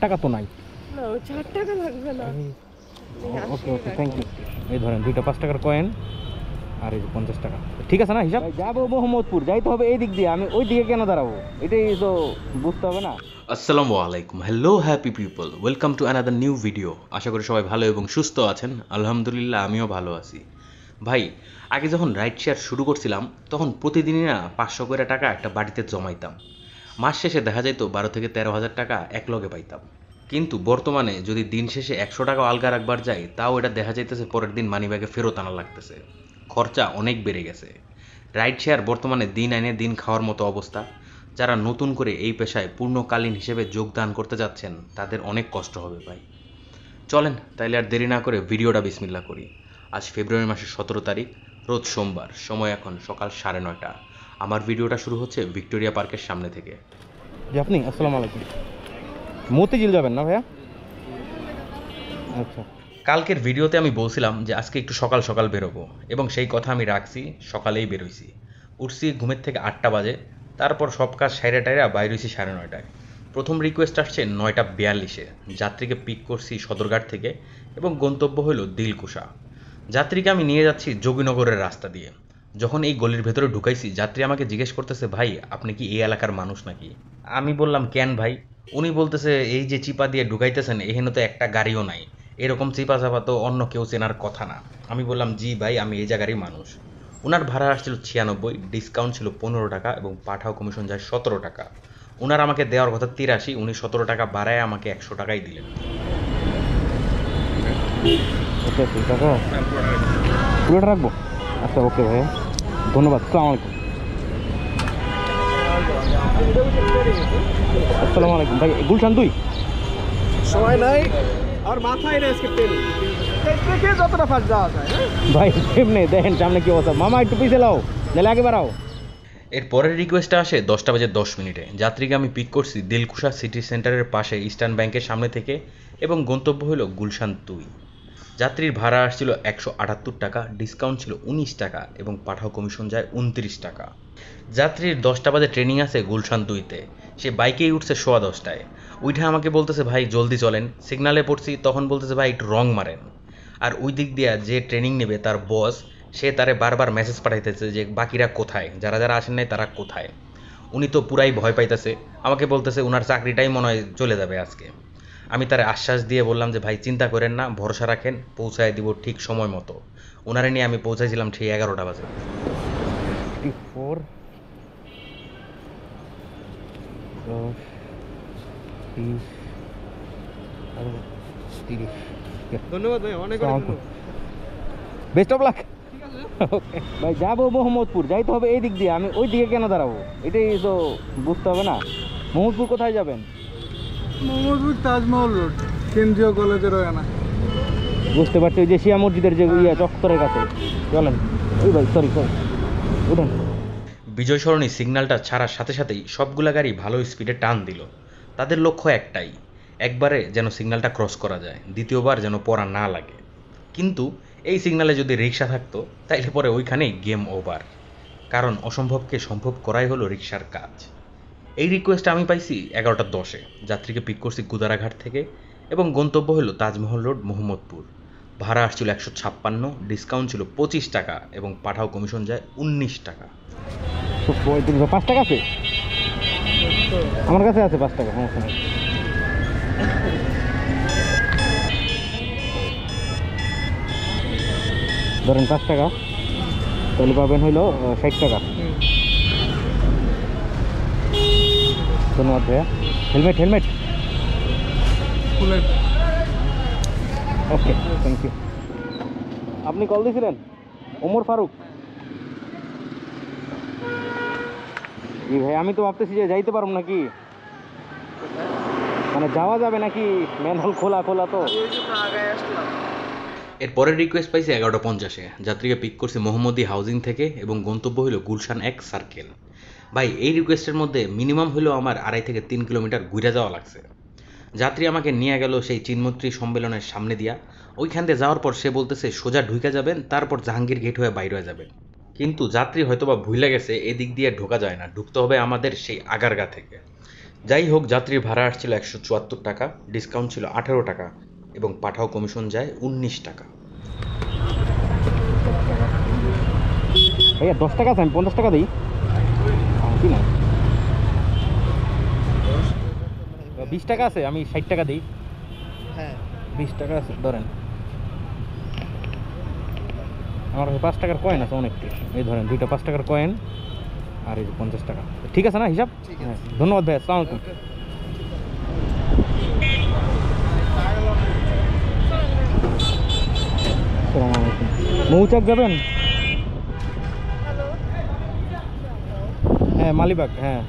টাকা তো নাই। না 4 টাকা লাগবে না। ওকে ওকে, থ্যাংক ইউ। এই ধরেন দুইটা 5 টাকার কয়েন আর এই যে 50 টাকা। ঠিক আছে না হিসাব? যাবো মোহাম্মদপুর, যাইতে হবে এই দিক দিয়ে, আমি ওই দিকে কেন দাঁড়াবো? এটাই তো বুঝতে হবে না। আসসালামু আলাইকুম, hello happy people, welcome to another new video. আশা করি সবাই ভালো এবং সুস্থ আছেন। আলহামদুলিল্লাহ আমিও ভালো আছি। ভাই, আগে যখন রাইড শেয়ার শুরু করছিলাম তখন প্রতিদিনই না 500 করে টাকা একটা বাড়িতে জমাইতাম। মাস শেষে দেখা যেত 12 থেকে 13,000 টাকা এক লগে পাইতাম। কিন্তু বর্তমানে যদি দিন শেষে 100 টাকা আলগা রাখবার যাই, তাও এটা দেখা যাইতেছে পরের দিন মানিব্যাগে ফেরত আনা লাগতেছে। খরচা অনেক বেড়ে গেছে। রাইড শেয়ার বর্তমানে দিন আইনে দিন খাওয়ার মতো অবস্থা। যারা নতুন করে এই পেশায় পূর্ণকালীন হিসেবে যোগদান করতে যাচ্ছেন তাদের অনেক কষ্ট হবে ভাই। চলেন তাইলে আর দেরি না করে ভিডিওটা বিসমিল্লাহ করি। আজ ফেব্রুয়ারি মাসের 17 তারিখ, রোজ সোমবার, সময় এখন সকাল 9:30। আমার ভিডিওটা শুরু হচ্ছে ভিক্টোরিয়া পার্কের সামনে থেকে। জি আপনি? আসসালামু আলাইকুম। মতিঝিল যাবেন না ভাইয়া? আচ্ছা। কালকের ভিডিওতে আমি বলছিলাম যে আজকে একটু সকাল সকাল বেরোবো, এবং সেই কথা আমি রাখছি। সকালেই বেরোইছি। উঠছি ঘুমের থেকে 8টা বাজে। তারপর সব কাজ সাইরা টাইরা বাইর হইছি 9:30টায়। প্রথম রিকোয়েস্ট আসছে 9:42-এ। যাত্রীকে পিক করছি সদরঘাট থেকে এবং গন্তব্য হলো দিলকুশা। যাত্রীকে আমি নিয়ে যাচ্ছি যোগীনগরের রাস্তা দিয়ে। যখন এই গলির ভেতরে ঢুকাইছি, যাত্রী আমাকে জিজ্ঞেস করতেছে, ভাই আপনি কি এই এলাকার মানুষ নাকি? আমি বললাম, কেন ভাই? উনি বলতেছে, এই যে চিপা দিয়ে ঢুকাইতেছেন এখানে তো একটা গাড়িও নাই, এরকম চিপা চাপা তো অন্য কেউ চেনার কথা না। আমি বললাম, জি ভাই আমি এই জায়গারই মানুষ। ওনার ভাড়া আসছিল 96, ডিসকাউন্ট ছিল 15 টাকা এবং পাঠাও কমিশন যায় 17 টাকা। ওনার আমাকে দেওয়ার কথা 83, উনি 17 টাকা বাড়ায় আমাকে 100 টাকাই দিলেন। ওকে ঠিক আছে, পুরোটা রাখবো। আচ্ছা ওকে ভাইয়া, ধন্যবাদ। আসসালামু আলাইকুম। আসসালামু আলাইকুম ভাই, গুলশান 2? সময় নাই আর মাথায় নেই আজকে তেল থেকে যতটা ফাস্ট যাওয়া যায়। ভাই এমনি দেখেন সামনে কি অবস্থা। মামা একটু পিছিয়ে লাও, নাহলে আগে বাড়াও। এর পরের রিকোয়েস্টটা আসে 10:10। যাত্রীকে আমি পিক করছি দিলকুশা সিটি সেন্টারের পাশে ইস্টার্ন ব্যাংকের সামনে থেকে এবং গন্তব্য হলো গুলশান 2। যাত্রীর ভাড়া আসছিল 178 টাকা, ডিসকাউন্ট ছিল 19 টাকা এবং পাঠাও কমিশন যায় 29 টাকা। যাত্রীর 10টা বাজে ট্রেনিং আছে গুলশান 2-তে। সে বাইকেই উঠছে 10:15-টায়। উঠে আমাকে বলতেছে, ভাই জলদি চলেন। সিগনালে পড়ছি, তখন বলতেছে, ভাই একটু রং মারেন। আর ওই দিক দিয়ে যে ট্রেনিং নেবে তার বস, সে তারে বারবার মেসেজ পাঠাইতেছে যে বাকিরা কোথায়, যারা যারা আসেন নাই তারা কোথায়। উনি তো পুরাই ভয় পাইতেছে। আমাকে বলতেছে ওনার চাকরিটাই মনে হয় চলে যাবে আজকে। আমি তার আশ্বাস দিয়ে বললাম যে ভাই চিন্তা করেন না, ভরসা রাখেন, পৌঁছায় দিব ঠিক সময় মতো। ওনারে নিয়ে আমি পৌঁছাইছিলাম ঠিক 11টা বাজে। 54 10 20 আর 30। ধন্যবাদ ভাই, অনেক অনেক ধন্যবাদ। Best of luck. ওকে ভাই, যাবো মোহাম্মদপুর, যাইতে হবে এই দিক দিয়ে, আমি ওই দিকে কেন দাঁড়াবো? এটাই তো বুঝতে হবে না। মোহাম্মদপুর কোথায় যাবেন? মোহাম্মদপুর তাজমহল রোড, কেন্দ্রীয় কলেজের ওখানে। বুঝতে পারছি, ওই যে শিয়া মসজিদের যে চত্বরের কাছে। চলেন। ওই ভাই সরি সরি, উঠেন। বিজয় সরণি সিগন্যালটা ছাড়ার সাথে সাথেই সবগুলা গাড়ি ভালো স্পিডে টান দিল। তাদের লক্ষ্য একটাই, একবারে যেন সিগন্যালটা ক্রস করা যায়, দ্বিতীয়বার যেন পড়া না লাগে। কিন্তু এই সিগন্যালে যদি রিক্সা থাকতো তাইলে পরে ওইখানেই গেম ওভার। কারণ অসম্ভবকে সম্ভব করাই হলো রিক্সার কাজ। এই রিকোয়েস্ট আমি পাইছি 11:10-এ। যাত্রীকে পিক করছি গুদারাঘাট থেকে এবং গন্তব্য হলো তাজমহল রোড, মোহাম্মদপুর। ভাড়া আসছিল 156, ডিসকাউন্ট ছিল 25 টাকা এবং পাঠাও কমিশন যায় 19 টাকা। 5 টাকা আছে আমার কাছে, আছে 5 টাকা, সমস্যা নেই। ধরেন 5 টাকা, তাহলে পাবেন হইলো 60 টাকা। ধন্যবাদ ভাইয়া। Helmet helmet. Okay thank you. আপনি কল দিয়েছিলেন? ওমর ফারুক। জি ভাই, আমি তো ভাবতেছি যে যাইতে পারবো নাকি, মানে যাওয়া যাবে নাকি, ম্যানহোল খোলা খোলা তো। এর পরের রিকোয়েস্ট পাইছি 11:50-এ। যাত্রীকে পিক করছি মোহাম্মদী হাউজিং থেকে এবং গন্তব্য হলো গুলশান 1 সার্কেল। ভাই এই রিকোয়েস্টের মধ্যে মিনিমাম হলো আমার 2.5 থেকে 3 কিলোমিটার ঘুরে যাওয়া লাগছে। যাত্রী আমাকে নিয়ে গেল সেই চিনমৈত্রী সম্মেলনের সামনে দিয়া। ওইখান দিয়ে যাওয়ার পর সে বলতেছে সোজা ঢুকে যাবেন, তারপর জাহাঙ্গীর গেট হয়ে বাইরে হয়ে যাবেন। কিন্তু যাত্রী হয়তোবা ভুলে গেছে এদিক দিয়ে ঢোকা যায় না, ঢুকতে হবে আমাদের সেই আগারগা থেকে। যাই হোক, যাত্রীর ভাড়া আসছিল 174 টাকা, ডিসকাউন্ট ছিল 18 টাকা এবং পাঠাও কমিশন যায় 19 টাকা। ভাইয়া 10 টাকা আছে, আমি 50 টাকা দিই কি না, 20 টাকা আছে, আমি 60 টাকা দিই। হ্যাঁ 20 টাকা আছে ধরেন, আমার কাছে 5 টাকার কয়েন আছে অনেকটি, এই ধরেন দুইটা 5 টাকার কয়েন আর এই যে 50 টাকা। ঠিক আছে না হিসাব? হ্যাঁ ধন্যবাদ ভাই, আসসালামু আলাইকুম। আসসালামু আলাইকুম। মৌচাক যাবেন? হ্যালো, হ্যাঁ মালিবাগ, হ্যাঁ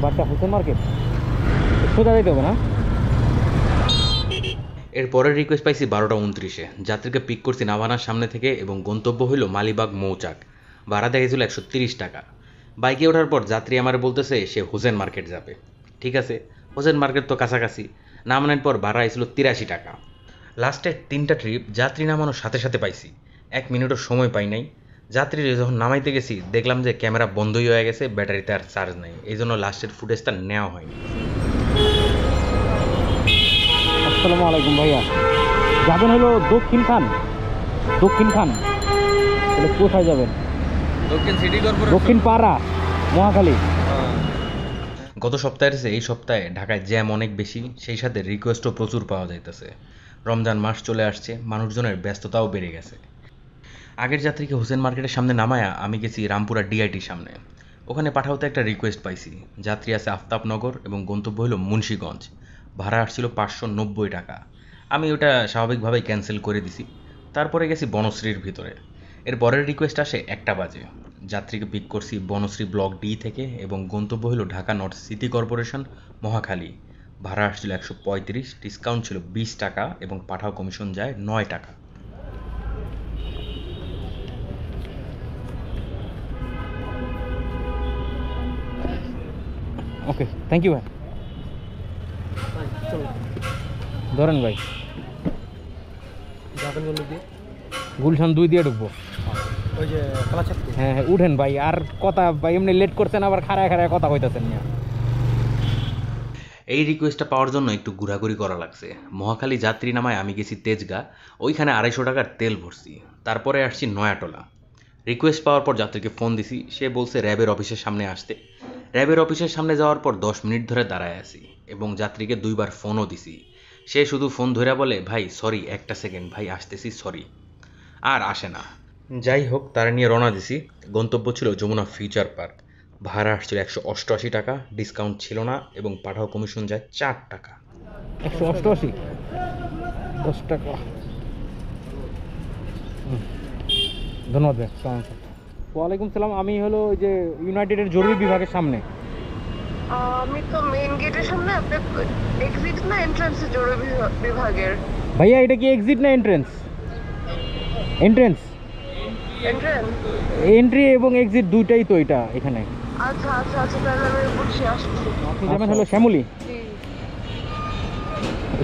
বাড্ডা হোসেন মার্কেট, সোজা যাইতে হবে না? এর পরের রিকোয়েস্ট পাইছি 12:29-এ। যাত্রীকে পিক করছি নাভানার সামনে থেকে এবং গন্তব্য হইল মালিবাগ মৌচাক। ভাড়া দেখেছিল 130 টাকা। বাইকে ওঠার পর যাত্রী আমার বলতেছে সে হোসেন মার্কেট যাবে। ঠিক আছে, হোসেন মার্কেট তো কাছাকাছি। নামানোর পর ভাড়া আইছিল 83 টাকা। লাস্টের 3টা ট্রিপ যাত্রী নামানোর সাথে সাথে পাইছি, 1 মিনিটও সময় পাই নাই। যাত্রীর যখন নামাইতে গেছি দেখলাম যে ক্যামেরা বন্ধই হয়ে গেছে, ব্যাটারিতে আর চার্জ নাই, এই জন্য লাস্টের ফুটেজটা নেওয়া হয়নি। আসসালামু আলাইকুম ভাইয়া, যাবেন হলো দক্ষিণ খান? দক্ষিণ খান তাহলে কোথায় যাবেন? দক্ষিণ সিটি কর্পোরেশন, দক্ষিণ পাড়া, মহাখালী। গত সপ্তাহের চেয়ে এই সপ্তাহে ঢাকায় জ্যাম অনেক বেশি, সেই সাথে রিকোয়েস্টও প্রচুর পাওয়া যাইতেছে। রমজান মাস চলে আসছে, মানুষজনের ব্যস্ততাও বেড়ে গেছে। আগের যাত্রীকে হোসেন মার্কেটের সামনে নামায়া আমি গেছি রামপুরা ডিআইটির সামনে। ওখানে পাঠাওতে একটা রিকোয়েস্ট পাইছি। যাত্রী আছে আফতাবনগর এবং গন্তব্য হলো মুন্সিগঞ্জ। ভাড়া আসছিল 590 টাকা। আমি ওটা স্বাভাবিকভাবেই ক্যান্সেল করে দিছি। তারপরে গেছি বনশ্রীর ভিতরে। এর পরের রিকোয়েস্ট আসে 1টা বাজে। যাত্রীকে পিক করছি বনশ্রী ব্লক ডি থেকে এবং গন্তব্য হলো Dhaka north city corporation, Mohakhali. ভাড়া আসছিল 135, ডিসকাউন্ট ছিল 20 টাকা এবং পাঠাও কমিশন যায় 9 টাকা। ওকে, থ্যাংক ইউ ভাই। ধরেন ভাই, যাবেন কোন দিকে? গুলশান 2 দিয়ে ঢুকবো। ওই যে কালাচাঁদপুর। হ্যাঁ হ্যাঁ উঠেন ভাই, আর কথা ভাই এমনি লেট করছেন, আবার খাড়ায় খাড়ায় কথা কইতাছেন না। এই রিকোয়েস্টটা পাওয়ার জন্য একটু ঘোরাঘুরি করা লাগছে। মহাখালী যাত্রী নামায় আমি গেছি তেজগা, ওইখানে 250 টাকার তেল ভরছি। তারপরে আসছি নয়াটোলা। রিকোয়েস্ট পাওয়ার পর যাত্রীকে ফোন দিছি, সে বলছে র্যাবের অফিসের সামনে আসতে। র্যাবের অফিসের সামনে যাওয়ার পর 10 মিনিট ধরে দাঁড়ায় আছি এবং যাত্রীকে 2বার ফোনও দিছি। সে শুধু ফোন ধরে বলে, ভাই সরি, 1টা সেকেন্ড ভাই আসতেছি, সরি, আর আসে না। যাই হোক, তারা নিয়ে রওনা দিছি। গন্তব্য ছিল যমুনা ফিউচার পার্ক। ভাড়া আসছিল 188 টাকা, ডিসকাউন্ট ছিল না এবং পাঠাও কমিশন যায় 4 টাকা। 188, 10 টাকা। ধন্যবাদ ভাই, আসসালামু আলাইকুম। ওয়ালাইকুম সালাম। আমি হলো ওই যে ইউনাইটেডের জরুরি বিভাগের সামনে। আমি তো মেইন গেটের সামনে, আপনি এক্সিট না এন্ট্রান্স জরুরি বিভাগের? ভাইয়া এটা কি এক্সিট না এন্ট্রেন্স? Entrance, entrance. এন্ট্রি এবং এক্সিট দুইটাই তো এটা এখানে। আচ্ছা আচ্ছা আচ্ছা, তাহলে আমি বুঝছি, আসছি। আপনি যাবেন হলো শ্যামলী, জি।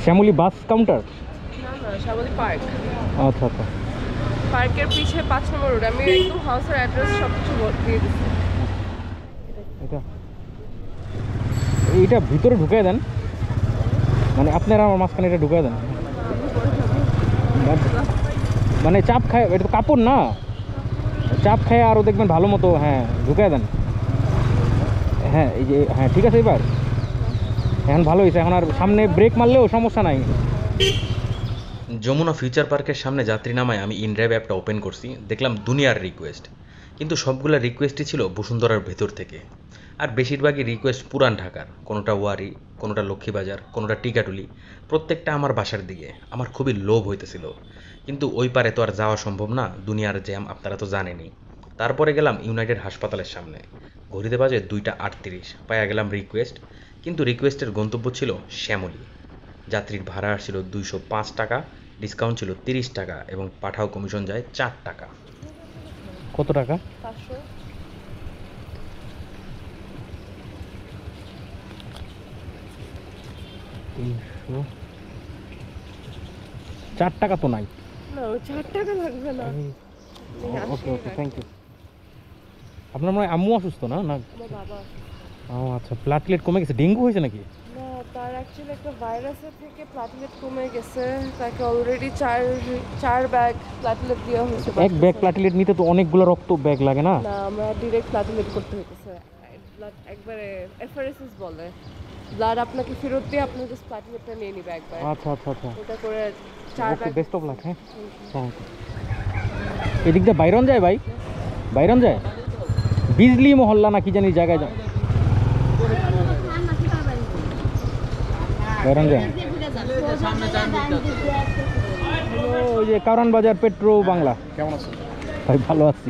Shyamoli bus counter. না না, শ্যামলী পার্ক। আচ্ছা আচ্ছা, পার্কের পিছে 5 নম্বর রোড। আমি একদম হাউসের অ্যাড্রেস সব কিছু দিয়ে দিচ্ছি। এটা এইটা ভিতরে ঢুকিয়ে দেন, মানে আপনারা আমার মাঝখানে এটা ঢুকিয়ে দেন, মানে চাপ খায়, এটা তো কাপড় না, চাপ খায় আরও দেখবেন ভালো মতো। হ্যাঁ ঢুকিয়ে দেন, হ্যাঁ এই যে, হ্যাঁ ঠিক আছে, এবার এখন ভালো হয়েছে, এখন আর সামনে ব্রেক মারলেও সমস্যা নাই। যমুনা ফিউচার পার্কের সামনে যাত্রী নামায় আমি ইনড্রাইভ অ্যাপটা ওপেন করছি, দেখলাম দুনিয়ার রিকোয়েস্ট, কিন্তু সবগুলো রিকোয়েস্টই ছিল বসুন্ধরার ভেতর থেকে। আর বেশিরভাগই রিকোয়েস্ট পুরান ঢাকার, কোনোটা ওয়ারি, কোনোটা লক্ষ্মীবাজার, কোনোটা টিকাটুলি, প্রত্যেকটা আমার বাসার দিকে। আমার খুবই লোভ হইতেছিল, কিন্তু ওই পারে তো আর যাওয়া সম্ভব না, দুনিয়ার জ্যাম আপনারা তো জানেনই। তারপরে গেলাম ইউনাইটেড হাসপাতালের সামনে, ঘড়িতে বাজে 2:38, পাইয়া গেলাম রিকোয়েস্ট, কিন্তু রিকোয়েস্টের গন্তব্য ছিল শ্যামলী। যাত্রীর ভাড়া আসছিল 205 টাকা, ডিসকাউন্ট ছিল 30 টাকা এবং পাঠাও কমিশন যায় 4 টাকা। কত টাকা? 500। 4 টাকা তো নাই। না, ওই 4 টাকা লাগবে না। ওকে ওকে, থ্যাংক ইউ। আপনার মনে হয় আম্মু অসুস্থ না? না আমার বাবা। ও আচ্ছা, প্লাটলেট কমে গেছে, ডেঙ্গু হয়েছে নাকি? না, তার অ্যাকচুয়ালি একটা ভাইরাসের থেকে প্লাটলেট কমে গেছে। তাকে অলরেডি চার ব্যাগ প্লাটলেট দেওয়া হয়েছে। এক ব্যাগ প্লাটলেট নিতে তো অনেকগুলো রক্ত ব্যাগ লাগে না? না, আমরা ডিরেক্ট প্লাটলেট করতে হইতেছে। ব্লাড একবারে এফআরএসএস বলে, ব্লাড আপনাকে ফেরত দিয়ে আপনি জাস্ট প্লাটলেটটা নিয়ে নিবে একবার। আচ্ছা আচ্ছা আচ্ছা, ওটা করে 4 ওকে, ব্যাগ। Best of luck. হ্যাঁ, থ্যাংক ইউ। এদিক দিয়ে বাইরন যায় ভাই, বাইরন যায়, বিজলি মহল্লা না কি জানি জায়গায় যায়, বাইরন যায়। ওই যে কারণ বাজার পেট্রো বাংলা। কেমন আছো? ভাই ভালো আছি,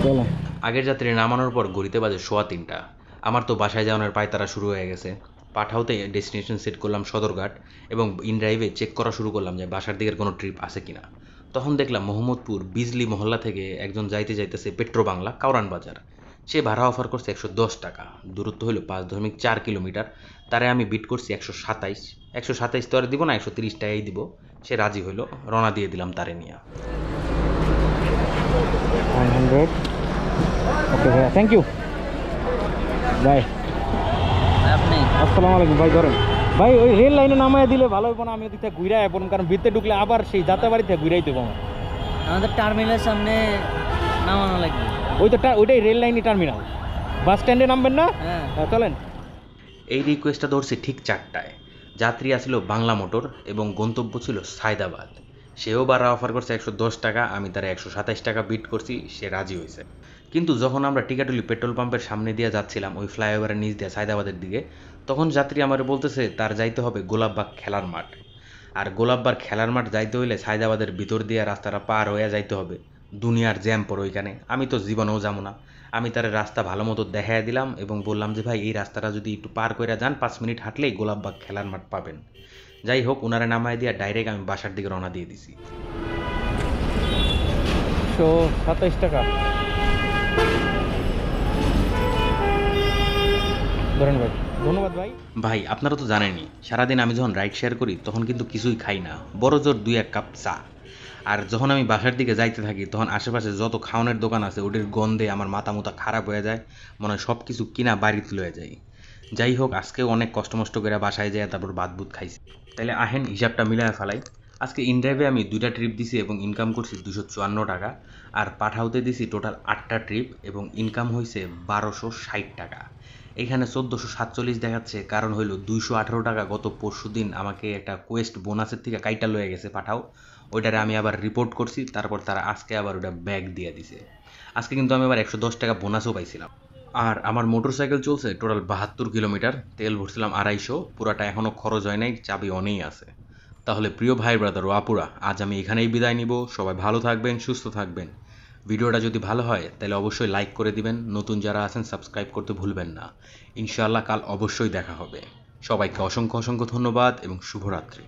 চলো। আগের যাত্রী নামানোর পর ঘড়িতে বাজে 3:15। আমার তো বাসায় যাওয়ার পায়তারা শুরু হয়ে গেছে। পাঠাওতে ডেস্টিনেশন সেট করলাম সদরঘাট এবং ইনড্রাইভে চেক করা শুরু করলাম যে বাসার দিকের কোনো ট্রিপ আছে কিনা। তখন দেখলাম মোহাম্মদপুর বিজলি মহল্লা থেকে একজন যাইতেছে পেট্রো বাংলা কাউরান বাজার। সে ভাড়া অফার করছে 110 টাকা, দূরত্ব হলো 5.4 কিলোমিটার। তারে আমি বিট করছি 127 তো আর দিব না, 130 টাকাই দিব। সে রাজি হইলো, রওনা দিয়ে দিলাম তারে নিয়ে। 100। ওকে ভাইয়া, থ্যাংক ইউ, বাই। আসসালামু আলাইকুম ভাই। ধরেন ভাই, ওই রেল লাইনে নামায় দিলে ভালো হইব না? আমি ওদিকটা ঘুরাই পড়ুন, কারণ ভিতরে ঢুকলে আবার সেই যাত্রাবাড়ি থেকে ঘুরাই দেবো আমার। আমাদের টার্মিনালের সামনে নামানো লাগবে। ওইটাই রেল লাইনই টার্মিনাল, বাস স্ট্যান্ডে নামবেন না? হ্যাঁ, চলেন। এই রিকোয়েস্টটা ধরছি ঠিক 4টায়। যাত্রী আসছিল বাংলা মোটর এবং গন্তব্য ছিল সায়দাবাদ। সেও ভাড়া অফার করছে 110 টাকা, আমি তারা 127 টাকা বিট করছি, সে রাজি হয়েছে। কিন্তু যখন আমরা টিকাটুলি পেট্রোল পাম্পের সামনে দিয়ে যাচ্ছিলাম ওই ফ্লাইওভারের নিচ দিয়ে সায়দাবাদের দিকে, তখন যাত্রী আমার বলতেছে তার যাইতে হবে গোলাপবাগ খেলার মাঠ। আর গোলাপবাগ খেলার মাঠ যাইতে হইলে সায়দাবাদের ভিতর দিয়ে রাস্তাটা পার হয়ে যাইতে হবে। দুনিয়ার জ্যাম পড়ে ওইখানে, আমি তো জীবনেও যাবো না। আমি তার রাস্তা ভালো মতো দেখাই দিলাম এবং বললাম যে ভাই এই রাস্তাটা যদি একটু পার করে যান, 5 মিনিট হাঁটলেই গোলাপবাগ খেলার মাঠ পাবেন। যাই হোক, ওনারা নামায় দিয়ে ডাইরেক্ট আমি বাসার দিকে রওনা দিয়ে দিছি। 127 টাকা ধরেন ভাই, ধন্যবাদ ভাই। ভাই আপনারা তো জানেনই, সারাদিন আমি যখন রাইড শেয়ার করি তখন কিন্তু কিছুই খাই না, বড় জোর 2-1 কাপ চা। আর যখন আমি বাসার দিকে যাইতে থাকি তখন আশেপাশে যত খাওয়ানোর দোকান আছে ওটির গন্ধে আমার মাথা মুথা খারাপ হয়ে যায়, মনে হয় সব কিছু কিনা বাড়িতে লয়ে যাই। যাই হোক, আজকেও অনেক কষ্ট করে বাসায় যায় তারপর ভাত খাইছি। তাইলে আহেন হিসাবটা মিলায় ফেলাই। আজকে ইনড্রাইভে আমি 2টা ট্রিপ দিছি এবং ইনকাম করছি 254 টাকা, আর পাঠাওতে দিছি টোটাল 8টা ট্রিপ এবং ইনকাম হয়েছে 1260 টাকা। এখানে 1447 দেখাচ্ছে, কারণ হইল 218 টাকা গত পরশুদিন আমাকে একটা কোয়েস্ট বোনাসের থেকে কাইটা লয়ে গেছে পাঠাও, ওইটারে আমি আবার রিপোর্ট করছি, তারপর তারা আজকে আবার ওটা ব্যাক দিয়ে দিছে। আজকে কিন্তু আমি আবার 110 টাকা বোনাসও পাইছিলাম। আর আমার মোটরসাইকেল চলছে টোটাল 72 কিলোমিটার, তেল ভরছিলাম 250, পুরাটা এখনও খরচ হয় নাই, চাবি অনেই আছে। তাহলে প্রিয় ভাই ব্রাদার ও আপুরা, আজ আমি এখানেই বিদায় নিব। সবাই ভালো থাকবেন, সুস্থ থাকবেন। ভিডিওটা যদি ভালো হয় তাহলে অবশ্যই লাইক করে দিবেন, নতুন যারা আছেন সাবস্ক্রাইব করতে ভুলবেন না। ইনশাআল্লাহ কাল অবশ্যই দেখা হবে। সবাইকে অসংখ্য ধন্যবাদ এবং শুভরাত্রি।